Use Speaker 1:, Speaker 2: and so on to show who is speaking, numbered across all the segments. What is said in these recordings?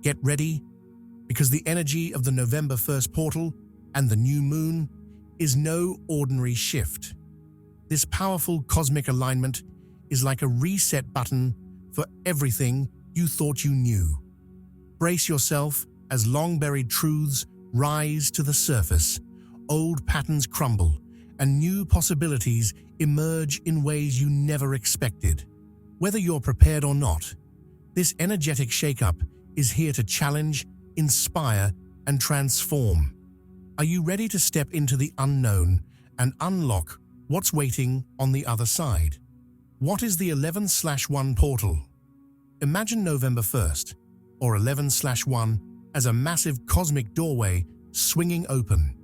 Speaker 1: Get ready, because the energy of the November 1st portal and the new moon is no ordinary shift. This powerful cosmic alignment is like a reset button for everything you thought you knew. Brace yourself as long-buried truths rise to the surface, old patterns crumble, and new possibilities emerge in ways you never expected. Whether you're prepared or not, this energetic shakeup is here to challenge, inspire, and transform. Are you ready to step into the unknown and unlock what's waiting on the other side? What is the 11/1 portal? Imagine November 1st, or 11/1, as a massive cosmic doorway swinging open.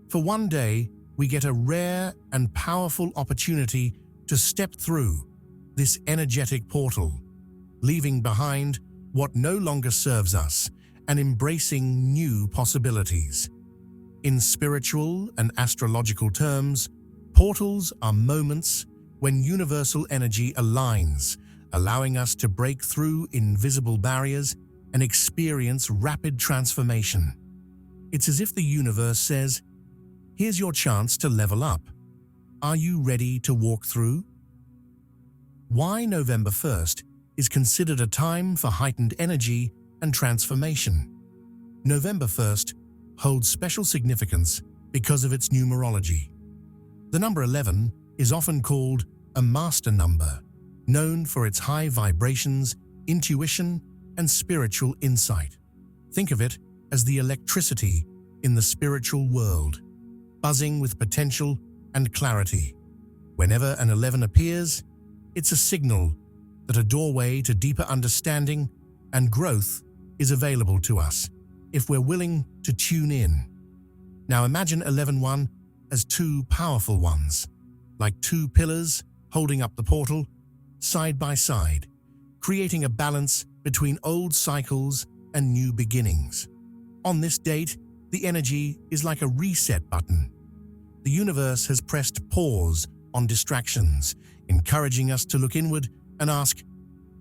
Speaker 1: For one day, we get a rare and powerful opportunity to step through this energetic portal, leaving behind what no longer serves us and embracing new possibilities. In spiritual and astrological terms, portals are moments when universal energy aligns, allowing us to break through invisible barriers and experience rapid transformation. It's as if the universe says, "Here's your chance to level up. Are you ready to walk through?" Why November 1st is considered a time for heightened energy and transformation. November 1st holds special significance because of its numerology. The number 11 is often called a master number, known for its high vibrations, intuition, and spiritual insight. Think of it as the electricity in the spiritual world, buzzing with potential and clarity. Whenever an 11 appears, it's a signal that a doorway to deeper understanding and growth is available to us if we're willing to tune in. Now imagine 11/1 as two powerful ones, like two pillars holding up the portal, side by side, creating a balance between old cycles and new beginnings. On this date, the energy is like a reset button. The universe has pressed pause on distractions, encouraging us to look inward and ask,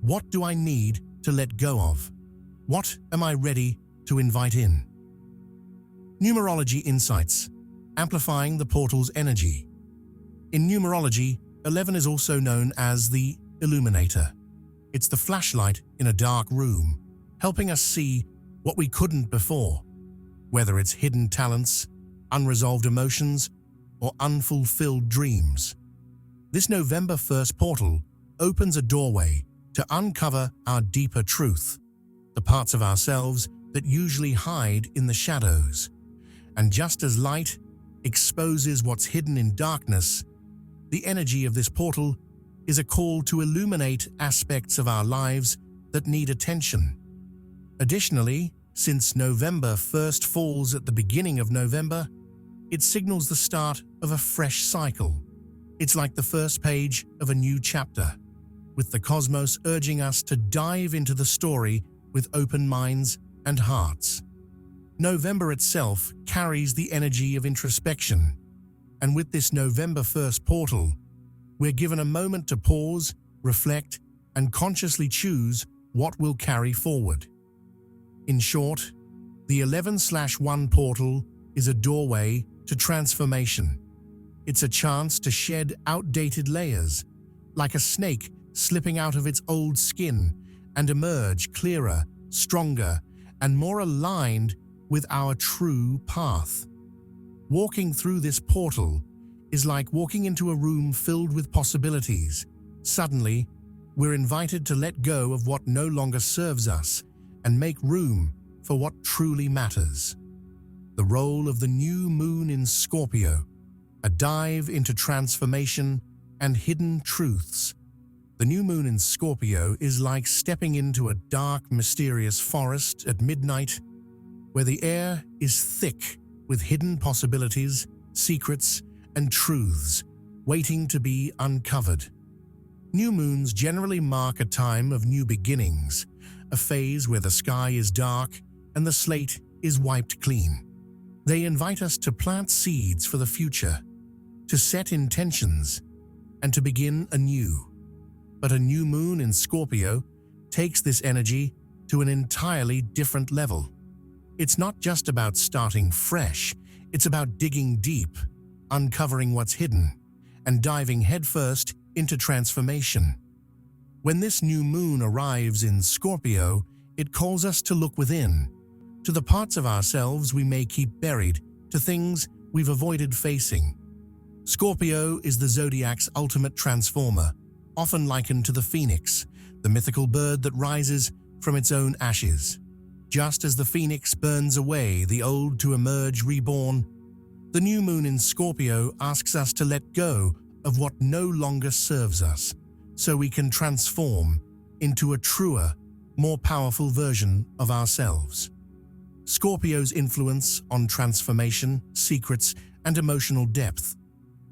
Speaker 1: what do I need to let go of? What am I ready to invite in? Numerology insights, amplifying the portal's energy. In numerology, 11 is also known as the illuminator. It's the flashlight in a dark room, helping us see what we couldn't before, whether it's hidden talents, unresolved emotions, or unfulfilled dreams. This November 1st portal opens a doorway to uncover our deeper truth, the parts of ourselves that usually hide in the shadows. And just as light exposes what's hidden in darkness, the energy of this portal is a call to illuminate aspects of our lives that need attention. Additionally, since November 1st falls at the beginning of November, it signals the start of a fresh cycle. It's like the first page of a new chapter, with the cosmos urging us to dive into the story with open minds and hearts. November itself carries the energy of introspection, and with this November 1st portal, we're given a moment to pause, reflect, and consciously choose what we'll carry forward. In short, the 11/1 portal is a doorway to transformation. It's a chance to shed outdated layers, like a snake slipping out of its old skin, and emerge clearer, stronger, and more aligned with our true path. Walking through this portal is like walking into a room filled with possibilities. Suddenly, we're invited to let go of what no longer serves us and make room for what truly matters. The role of the new moon in Scorpio, a dive into transformation and hidden truths. The new moon in Scorpio is like stepping into a dark, mysterious forest at midnight, where the air is thick with hidden possibilities, secrets, and truths waiting to be uncovered. New moons generally mark a time of new beginnings, a phase where the sky is dark and the slate is wiped clean. They invite us to plant seeds for the future, to set intentions, and to begin anew. But a new moon in Scorpio takes this energy to an entirely different level. It's not just about starting fresh, it's about digging deep, uncovering what's hidden, and diving headfirst into transformation. When this new moon arrives in Scorpio, it calls us to look within, to the parts of ourselves we may keep buried, to things we've avoided facing. Scorpio is the zodiac's ultimate transformer, often likened to the phoenix, the mythical bird that rises from its own ashes. Just as the phoenix burns away the old to emerge reborn, the new moon in Scorpio asks us to let go of what no longer serves us, so we can transform into a truer, more powerful version of ourselves. Scorpio's influence on transformation, secrets, and emotional depth.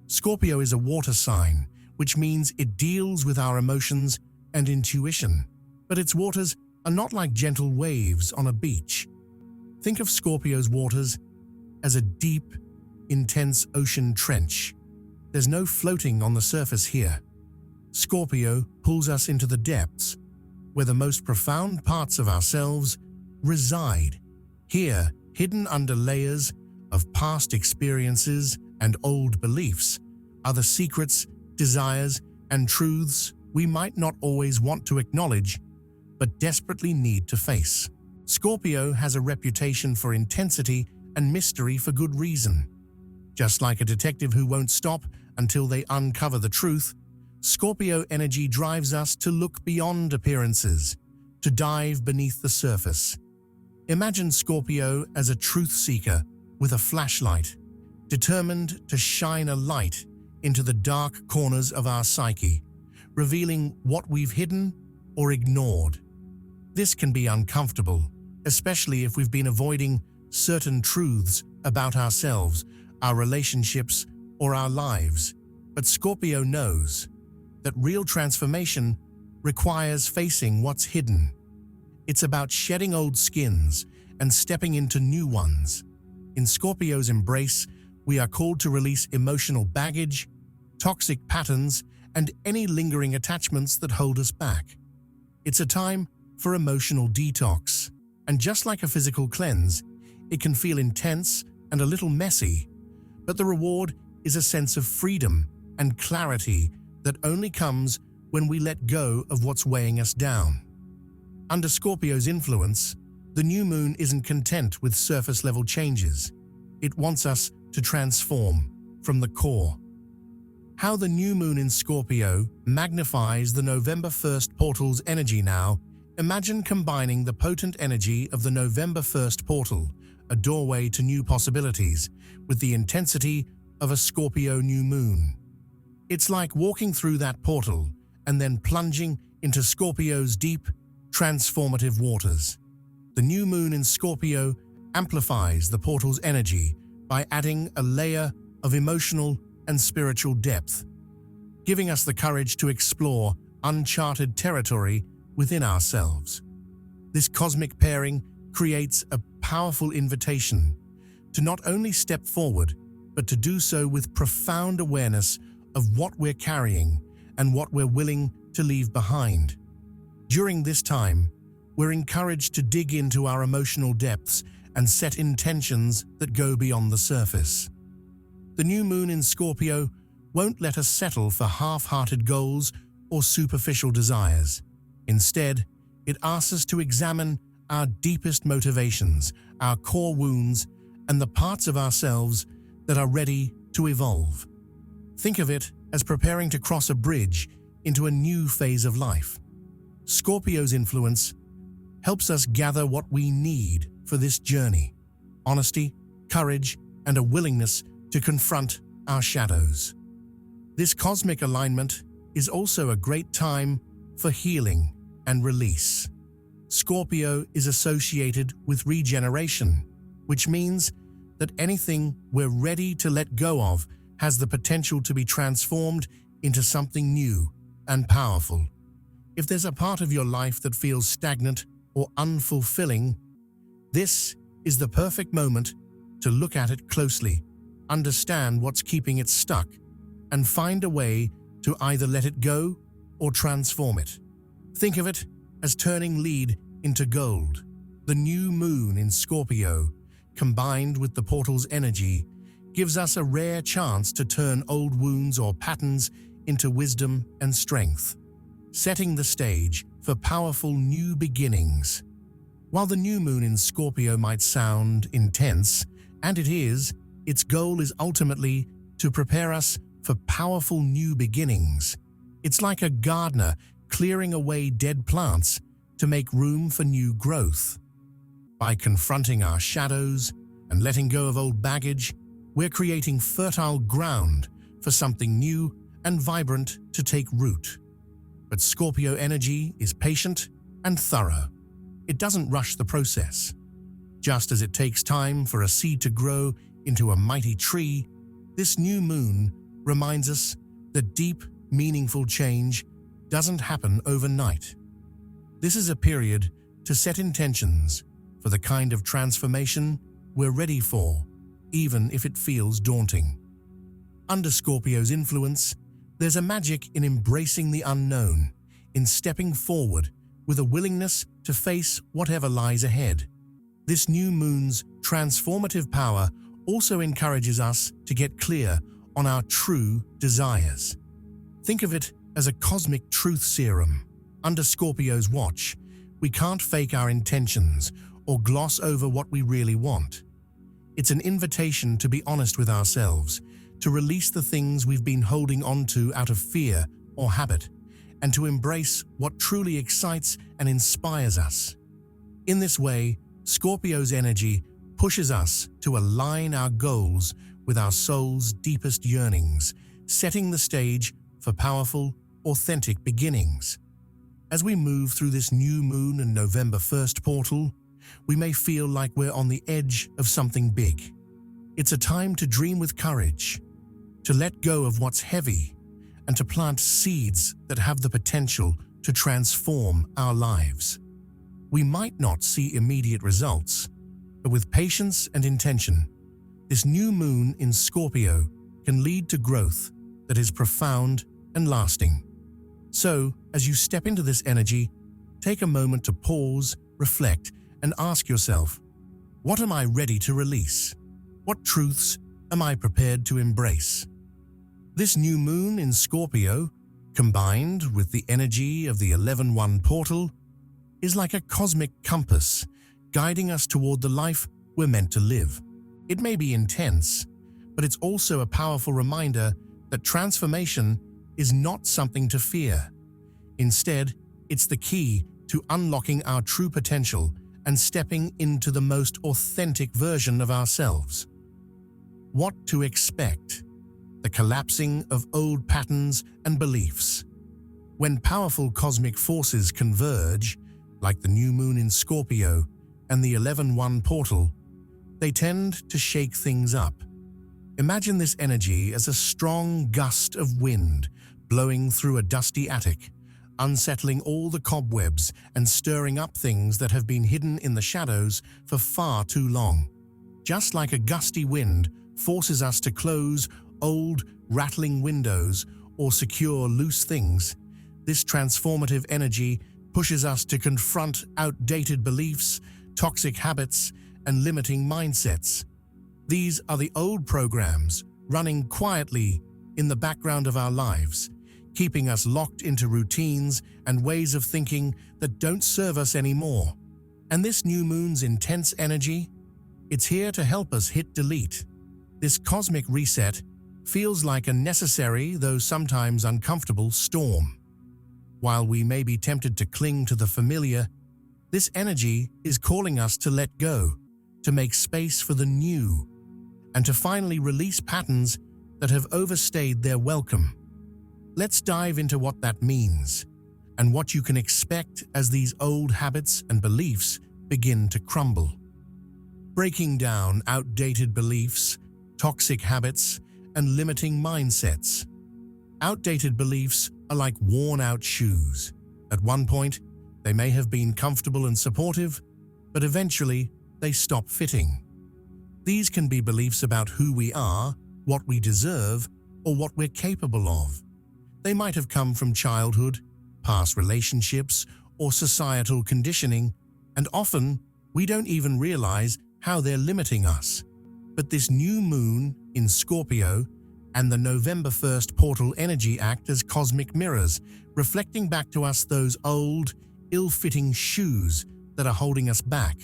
Speaker 1: Scorpio is a water sign, which means it deals with our emotions and intuition. But its waters are not like gentle waves on a beach. Think of Scorpio's waters as a deep, intense ocean trench. There's no floating on the surface here. Scorpio pulls us into the depths, where the most profound parts of ourselves reside. Here, hidden under layers of past experiences and old beliefs, are the secrets, desires, and truths we might not always want to acknowledge, but desperately need to face. Scorpio has a reputation for intensity and mystery for good reason. Just like a detective who won't stop until they uncover the truth, Scorpio energy drives us to look beyond appearances, to dive beneath the surface. Imagine Scorpio as a truth seeker with a flashlight, determined to shine a light into the dark corners of our psyche, revealing what we've hidden or ignored. This can be uncomfortable, especially if we've been avoiding certain truths about ourselves, our relationships, or our lives. But Scorpio knows that real transformation requires facing what's hidden. It's about shedding old skins and stepping into new ones. In Scorpio's embrace, we are called to release emotional baggage, toxic patterns, and any lingering attachments that hold us back. It's a time for emotional detox, and just like a physical cleanse, it can feel intense and a little messy, but the reward is a sense of freedom and clarity that only comes when we let go of what's weighing us down. Under Scorpio's influence, the new moon isn't content with surface-level changes. It wants us to transform from the core. How the new moon in Scorpio magnifies the November 1st portal's energy now. Imagine combining the potent energy of the November 1st portal, a doorway to new possibilities, with the intensity of a Scorpio new moon. It's like walking through that portal and then plunging into Scorpio's deep, transformative waters. The new moon in Scorpio amplifies the portal's energy by adding a layer of emotional and spiritual depth, giving us the courage to explore uncharted territory within ourselves. This cosmic pairing creates a powerful invitation to not only step forward, but to do so with profound awareness of what we're carrying and what we're willing to leave behind. During this time, we're encouraged to dig into our emotional depths and set intentions that go beyond the surface. The new moon in Scorpio won't let us settle for half-hearted goals or superficial desires. Instead, it asks us to examine our deepest motivations, our core wounds, and the parts of ourselves that are ready to evolve. Think of it as preparing to cross a bridge into a new phase of life. Scorpio's influence helps us gather what we need for this journey: honesty, courage, and a willingness to confront our shadows. This cosmic alignment is also a great time for healing and release. Scorpio is associated with regeneration, which means that anything we're ready to let go of has the potential to be transformed into something new and powerful. If there's a part of your life that feels stagnant or unfulfilling, this is the perfect moment to look at it closely, understand what's keeping it stuck, and find a way to either let it go or transform it. Think of it as turning lead into gold. The new moon in Scorpio, combined with the portal's energy, gives us a rare chance to turn old wounds or patterns into wisdom and strength, setting the stage for powerful new beginnings. While the new moon in Scorpio might sound intense, and it is, its goal is ultimately to prepare us for powerful new beginnings. It's like a gardener clearing away dead plants to make room for new growth. By confronting our shadows and letting go of old baggage, we're creating fertile ground for something new and vibrant to take root. But Scorpio energy is patient and thorough. It doesn't rush the process. Just as it takes time for a seed to grow into a mighty tree, this new moon reminds us that deep, meaningful change doesn't happen overnight. This is a period to set intentions for the kind of transformation we're ready for, even if it feels daunting. Under Scorpio's influence, there's a magic in embracing the unknown, in stepping forward with a willingness to face whatever lies ahead. This new moon's transformative power also encourages us to get clear on our true desires. Think of it as a cosmic truth serum. Under Scorpio's watch, we can't fake our intentions or gloss over what we really want. It's an invitation to be honest with ourselves, to release the things we've been holding onto out of fear or habit, and to embrace what truly excites and inspires us. In this way, Scorpio's energy pushes us to align our goals with our soul's deepest yearnings, setting the stage for powerful, authentic beginnings. As we move through this new moon and November 1st portal, we may feel like we're on the edge of something big. It's a time to dream with courage, to let go of what's heavy, and to plant seeds that have the potential to transform our lives. We might not see immediate results, but with patience and intention, this new moon in Scorpio can lead to growth that is profound and lasting. So, as you step into this energy, take a moment to pause, reflect, and ask yourself, what am I ready to release? What truths am I prepared to embrace? This new moon in Scorpio, combined with the energy of the 11-1 portal, is like a cosmic compass guiding us toward the life we're meant to live. It may be intense, but it's also a powerful reminder that transformation is not something to fear. Instead, it's the key to unlocking our true potential and stepping into the most authentic version of ourselves. What to expect? The collapsing of old patterns and beliefs. When powerful cosmic forces converge, like the new moon in Scorpio and the 11-1 portal, they tend to shake things up. Imagine this energy as a strong gust of wind blowing through a dusty attic, unsettling all the cobwebs and stirring up things that have been hidden in the shadows for far too long. Just like a gusty wind forces us to close old, rattling windows or secure loose things, this transformative energy pushes us to confront outdated beliefs, toxic habits, and limiting mindsets. These are the old programs running quietly in the background of our lives, keeping us locked into routines and ways of thinking that don't serve us anymore. And this new moon's intense energy, it's here to help us hit delete. This cosmic reset feels like a necessary, though sometimes uncomfortable, storm. While we may be tempted to cling to the familiar, this energy is calling us to let go, to make space for the new, and to finally release patterns that have overstayed their welcome. Let's dive into what that means and what you can expect as these old habits and beliefs begin to crumble. Breaking down outdated beliefs, toxic habits, and limiting mindsets. Outdated beliefs are like worn-out shoes. At one point, they may have been comfortable and supportive, but eventually they stop fitting. These can be beliefs about who we are, what we deserve, or what we're capable of. They might have come from childhood, past relationships, or societal conditioning, And often, we don't even realize how they're limiting us. But this new moon in Scorpio and the November 1st portal energy act as cosmic mirrors, reflecting back to us those old, ill-fitting shoes that are holding us back.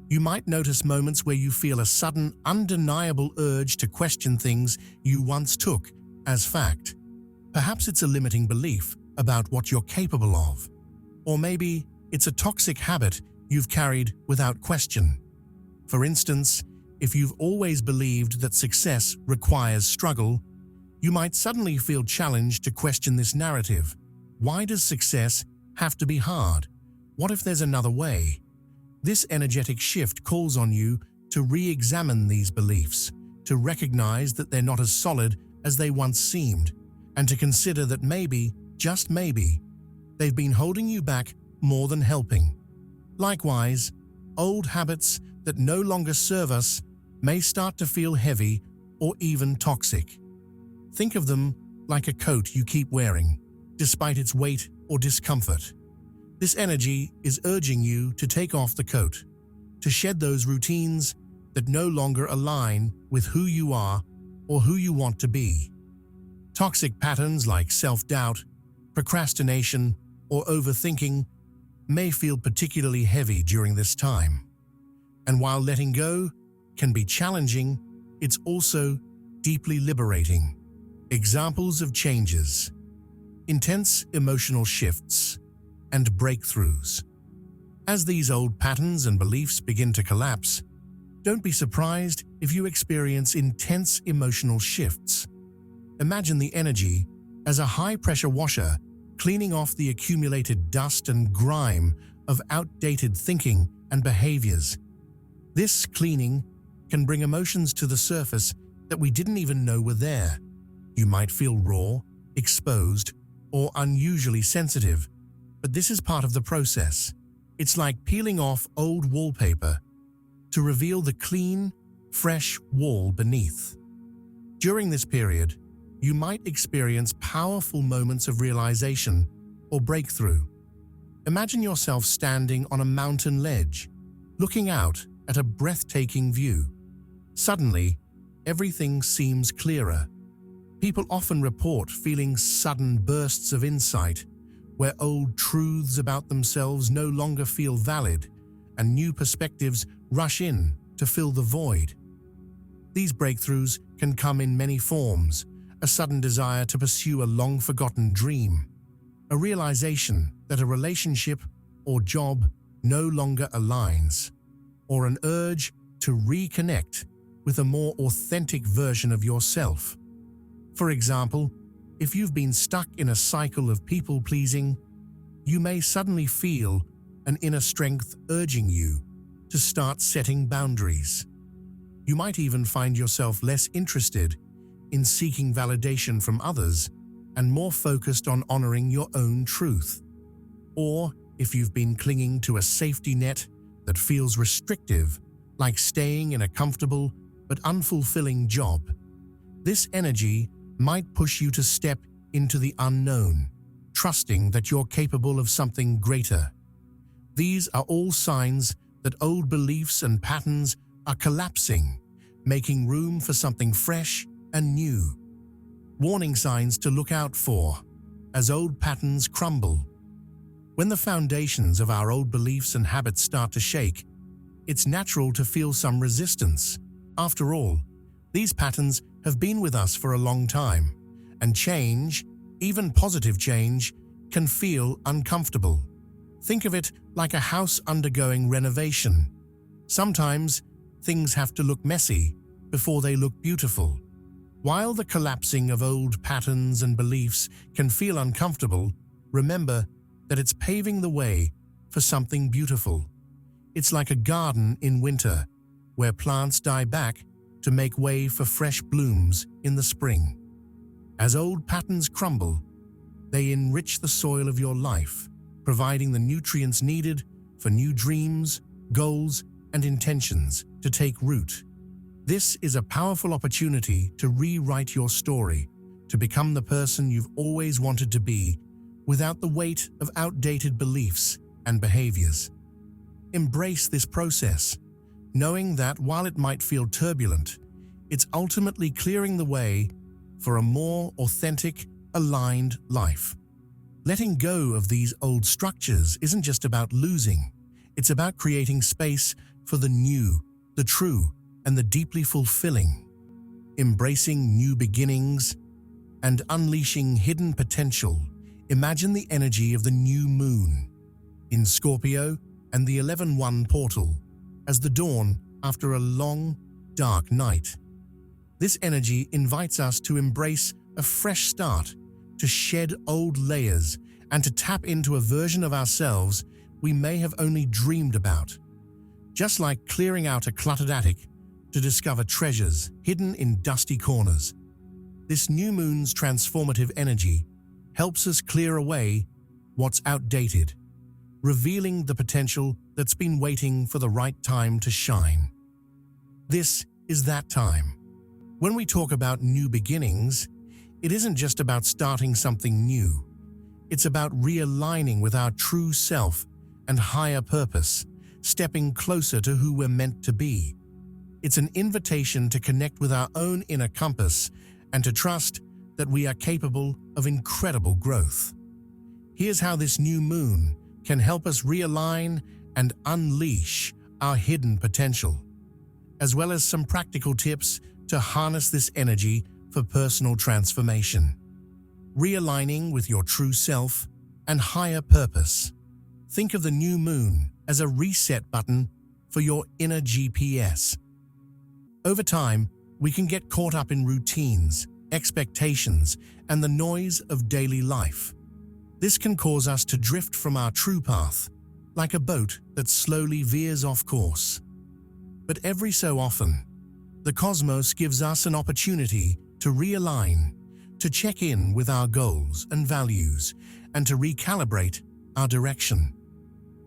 Speaker 1: You might notice moments where you feel a sudden, undeniable urge to question things you once took as fact. Perhaps it's a limiting belief about what you're capable of. Or maybe it's a toxic habit you've carried without question. For instance, if you've always believed that success requires struggle, you might suddenly feel challenged to question this narrative. Why does success have to be hard? What if there's another way? This energetic shift calls on you to re-examine these beliefs, to recognize that they're not as solid as they once seemed, and to consider that maybe, just maybe, they've been holding you back more than helping. Likewise, old habits that no longer serve us may start to feel heavy or even toxic. Think of them like a coat you keep wearing, despite its weight or discomfort. This energy is urging you to take off the coat, to shed those routines that no longer align with who you are or who you want to be. Toxic patterns like self-doubt, procrastination, or overthinking may feel particularly heavy during this time. And while letting go can be challenging, it's also deeply liberating. Examples of changes: intense emotional shifts and breakthroughs. As these old patterns and beliefs begin to collapse, don't be surprised if you experience intense emotional shifts. Imagine the energy as a high-pressure washer cleaning off the accumulated dust and grime of outdated thinking and behaviors. This cleaning can bring emotions to the surface that we didn't even know were there. You might feel raw, exposed, or unusually sensitive, but this is part of the process. It's like peeling off old wallpaper to reveal the clean, fresh wall beneath. During this period, you might experience powerful moments of realization or breakthrough. Imagine yourself standing on a mountain ledge, looking out at a breathtaking view. Suddenly, everything seems clearer. People often report feeling sudden bursts of insight, where old truths about themselves no longer feel valid, and new perspectives rush in to fill the void. These breakthroughs can come in many forms: a sudden desire to pursue a long-forgotten dream, a realization that a relationship or job no longer aligns, or an urge to reconnect with a more authentic version of yourself. For example, if you've been stuck in a cycle of people-pleasing, you may suddenly feel an inner strength urging you to start setting boundaries. You might even find yourself less interested in seeking validation from others and more focused on honoring your own truth. Or if you've been clinging to a safety net that feels restrictive, like staying in a comfortable but unfulfilling job, this energy might push you to step into the unknown, trusting that you're capable of something greater. These are all signs that old beliefs and patterns are collapsing, making room for something fresh and new. Warning signs to look out for as old patterns crumble. When the foundations of our old beliefs and habits start to shake, it's natural to feel some resistance. After all, these patterns have been with us for a long time, and change, even positive change, can feel uncomfortable. Think of it like a house undergoing renovation. Sometimes things have to look messy before they look beautiful. While the collapsing of old patterns and beliefs can feel uncomfortable, remember that it's paving the way for something beautiful. It's like a garden in winter, where plants die back to make way for fresh blooms in the spring. As old patterns crumble, they enrich the soil of your life, providing the nutrients needed for new dreams, goals, and intentions to take root. This is a powerful opportunity to rewrite your story, to become the person you've always wanted to be, without the weight of outdated beliefs and behaviors. Embrace this process, knowing that while it might feel turbulent, it's ultimately clearing the way for a more authentic, aligned life. Letting go of these old structures isn't just about losing, it's about creating space for the new, the true, and the deeply fulfilling. Embracing new beginnings and unleashing hidden potential. Imagine the energy of the new moon in Scorpio and the 11-1 portal as the dawn after a long, dark night. This energy invites us to embrace a fresh start, to shed old layers, and to tap into a version of ourselves we may have only dreamed about. Just like clearing out a cluttered attic to discover treasures hidden in dusty corners, this new moon's transformative energy helps us clear away what's outdated, revealing the potential that's been waiting for the right time to shine. This is that time. When we talk about new beginnings, it isn't just about starting something new. It's about realigning with our true self and higher purpose, stepping closer to who we're meant to be. It's an invitation to connect with our own inner compass and to trust that we are capable of incredible growth. Here's how this new moon can help us realign and unleash our hidden potential, as well as some practical tips to harness this energy for personal transformation. Realigning with your true self and higher purpose. Think of the new moon as a reset button for your inner GPS. Over time, we can get caught up in routines, expectations, and the noise of daily life. This can cause us to drift from our true path, like a boat that slowly veers off course. But every so often, the cosmos gives us an opportunity to realign, to check in with our goals and values, and to recalibrate our direction.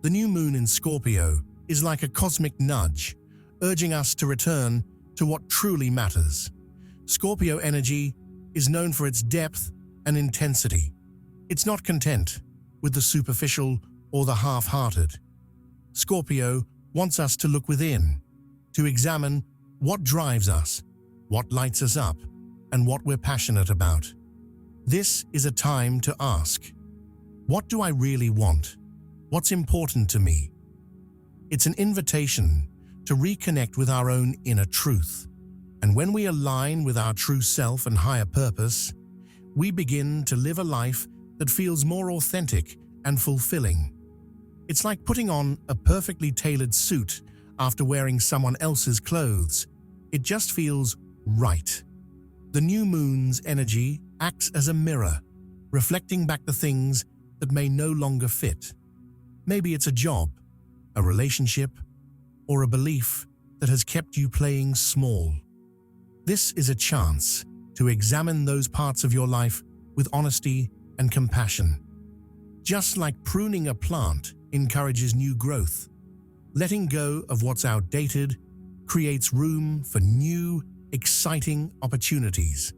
Speaker 1: The new moon in Scorpio is like a cosmic nudge, urging us to return to what truly matters. Scorpio energy is known for its depth and intensity. It's not content with the superficial or the half-hearted. Scorpio wants us to look within, to examine what drives us, what lights us up, and what we're passionate about. This is a time to ask, what do I really want? What's important to me? It's an invitation to reconnect with our own inner truth. And when we align with our true self and higher purpose, we begin to live a life that feels more authentic and fulfilling. It's like putting on a perfectly tailored suit after wearing someone else's clothes. It just feels right. The new moon's energy acts as a mirror, reflecting back the things that may no longer fit. Maybe it's a job, a relationship, or a belief that has kept you playing small. This is a chance to examine those parts of your life with honesty and compassion. Just like pruning a plant encourages new growth, letting go of what's outdated creates room for new, exciting opportunities.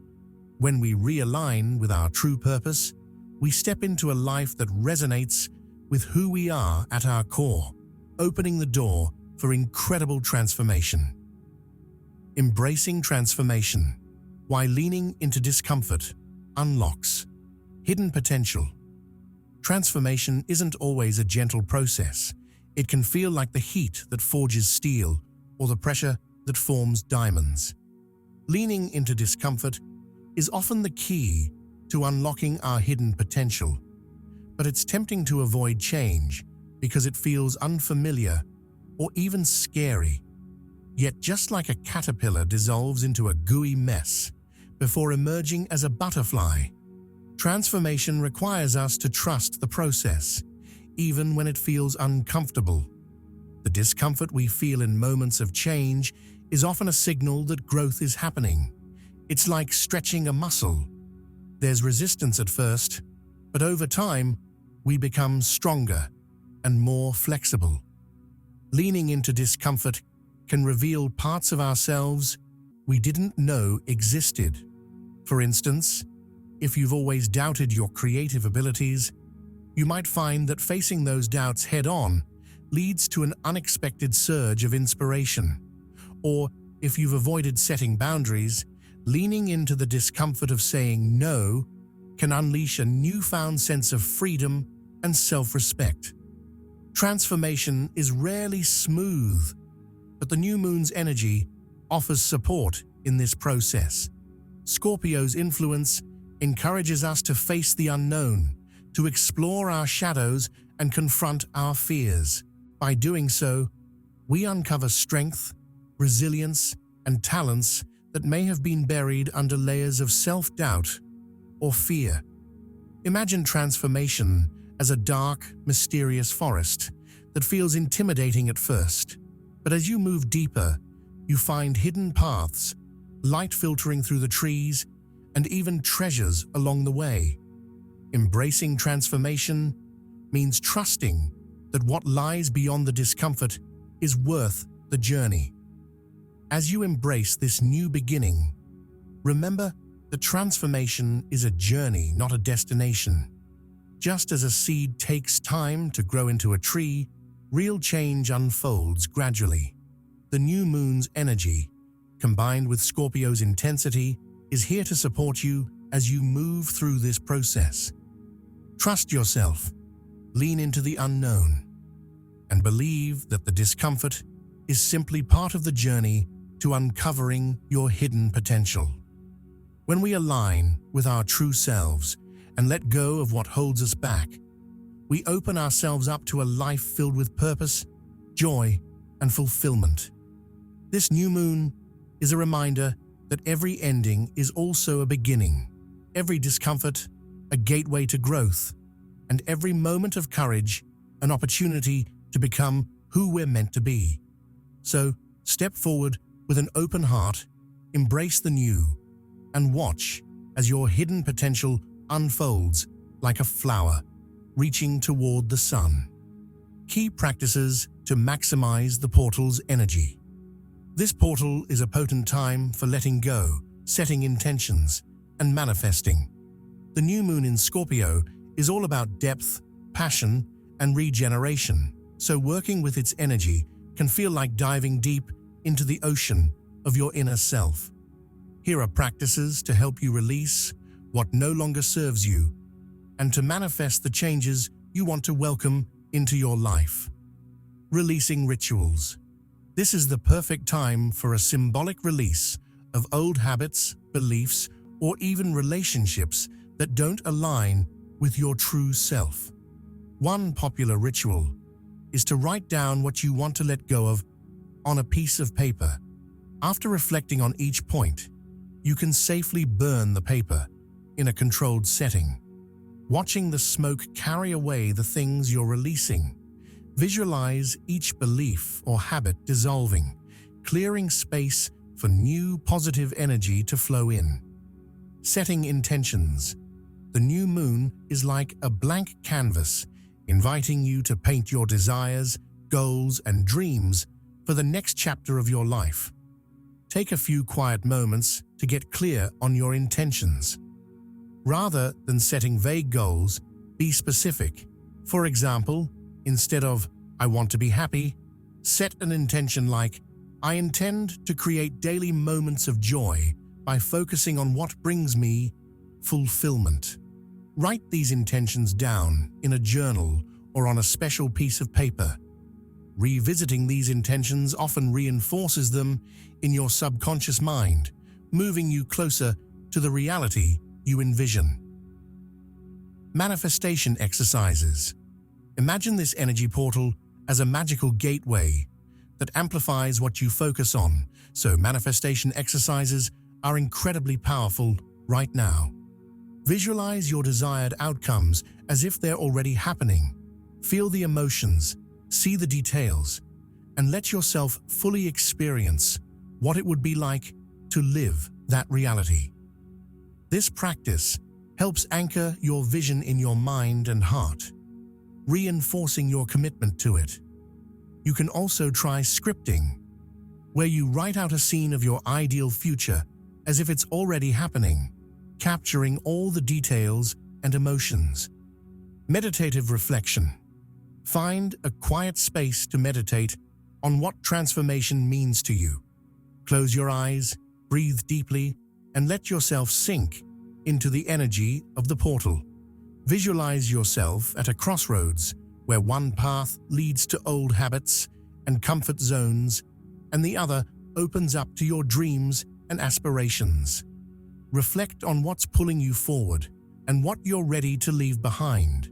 Speaker 1: When we realign with our true purpose, we step into a life that resonates with who we are at our core, opening the door for incredible transformation. Embracing transformation while leaning into discomfort unlocks hidden potential. Transformation isn't always a gentle process. It can feel like the heat that forges steel or the pressure that forms diamonds. Leaning into discomfort is often the key to unlocking our hidden potential, but it's tempting to avoid change because it feels unfamiliar or even scary. Yet just like a caterpillar dissolves into a gooey mess before emerging as a butterfly, transformation requires us to trust the process, even when it feels uncomfortable. The discomfort we feel in moments of change is often a signal that growth is happening. It's like stretching a muscle. There's resistance at first, but over time, we become stronger and more flexible. Leaning into discomfort can reveal parts of ourselves we didn't know existed. For instance, if you've always doubted your creative abilities, you might find that facing those doubts head-on leads to an unexpected surge of inspiration. Or, if you've avoided setting boundaries, leaning into the discomfort of saying no can unleash a newfound sense of freedom and self-respect. Transformation is rarely smooth, but the new moon's energy offers support in this process. Scorpio's influence encourages us to face the unknown, to explore our shadows and confront our fears. By doing so, we uncover strength, resilience, and talents that may have been buried under layers of self-doubt or fear. Imagine transformation as a dark, mysterious forest that feels intimidating at first. But as you move deeper, you find hidden paths, light filtering through the trees, and even treasures along the way. Embracing transformation means trusting that what lies beyond the discomfort is worth the journey. As you embrace this new beginning, remember that transformation is a journey, not a destination. Just as a seed takes time to grow into a tree, real change unfolds gradually. The new moon's energy, combined with Scorpio's intensity, is here to support you as you move through this process. Trust yourself, lean into the unknown, and believe that the discomfort is simply part of the journey to uncovering your hidden potential. When we align with our true selves and let go of what holds us back, we open ourselves up to a life filled with purpose, joy, and fulfillment. This new moon is a reminder that every ending is also a beginning, every discomfort a gateway to growth, and every moment of courage an opportunity to become who we're meant to be. So, step forward with an open heart, embrace the new, and watch as your hidden potential unfolds like a flower reaching toward the sun. Key practices to maximize the portal's energy. This portal is a potent time for letting go, setting intentions, and manifesting. The new moon in Scorpio is all about depth, passion, and regeneration, so working with its energy can feel like diving deep into the ocean of your inner self. Here are practices to help you release what no longer serves you and to manifest the changes you want to welcome into your life. Releasing rituals. This is the perfect time for a symbolic release of old habits, beliefs, or even relationships that don't align with your true self. One popular ritual is to write down what you want to let go of on a piece of paper. After reflecting on each point, you can safely burn the paper in a controlled setting. Watching the smoke carry away the things you're releasing, visualize each belief or habit dissolving, clearing space for new positive energy to flow in. Setting intentions. The new moon is like a blank canvas, inviting you to paint your desires, goals, and dreams for the next chapter of your life. Take a few quiet moments to get clear on your intentions. Rather than setting vague goals, be specific. For example, instead of "I want to be happy," set an intention like "I intend to create daily moments of joy by focusing on what brings me fulfillment." Write these intentions down in a journal or on a special piece of paper. Revisiting these intentions often reinforces them in your subconscious mind, moving you closer to the reality you envision. Manifestation exercises. Imagine this energy portal as a magical gateway that amplifies what you focus on, so manifestation exercises are incredibly powerful right now. Visualize your desired outcomes as if they're already happening. Feel the emotions, see the details, and let yourself fully experience what it would be like to live that reality. This practice helps anchor your vision in your mind and heart, reinforcing your commitment to it. You can also try scripting, where you write out a scene of your ideal future as if it's already happening, capturing all the details and emotions. Meditative reflection. Find a quiet space to meditate on what transformation means to you. Close your eyes, breathe deeply, and let yourself sink into the energy of the portal. Visualize yourself at a crossroads where one path leads to old habits and comfort zones, and the other opens up to your dreams and aspirations. Reflect on what's pulling you forward and what you're ready to leave behind.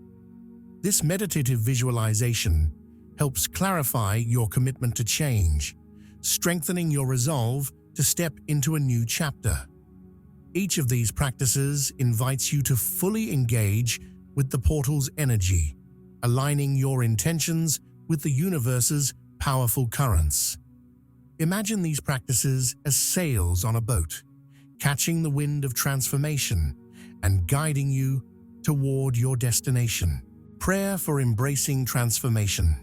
Speaker 1: This meditative visualization helps clarify your commitment to change, strengthening your resolve to step into a new chapter. Each of these practices invites you to fully engage with the portal's energy, aligning your intentions with the universe's powerful currents. Imagine these practices as sails on a boat, catching the wind of transformation and guiding you toward your destination. Prayer for embracing transformation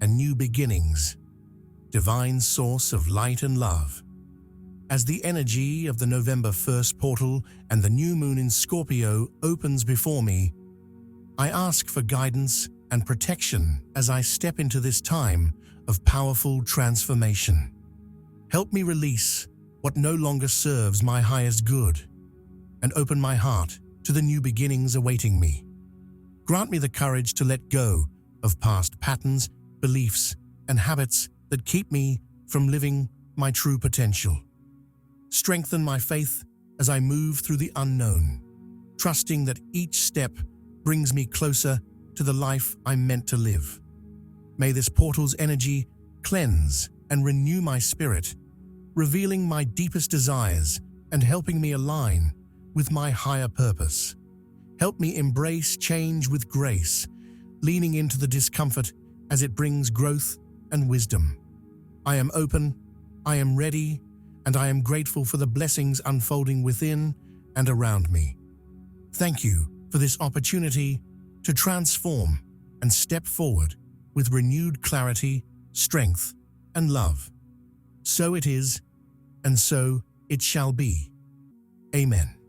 Speaker 1: and new beginnings. Divine source of light and love. As the energy of the November 1st portal and the new moon in Scorpio opens before me, I ask for guidance and protection as I step into this time of powerful transformation. Help me release what no longer serves my highest good and open my heart to the new beginnings awaiting me. Grant me the courage to let go of past patterns, beliefs, and habits that keep me from living my true potential. Strengthen my faith as I move through the unknown, trusting that each step brings me closer to the life I'm meant to live. May this portal's energy cleanse and renew my spirit, revealing my deepest desires and helping me align with my higher purpose. Help me embrace change with grace, leaning into the discomfort as it brings growth and wisdom. I am open, I am ready, and I am grateful for the blessings unfolding within and around me. Thank you for this opportunity to transform and step forward with renewed clarity, strength, and love. So it is, and so it shall be. Amen.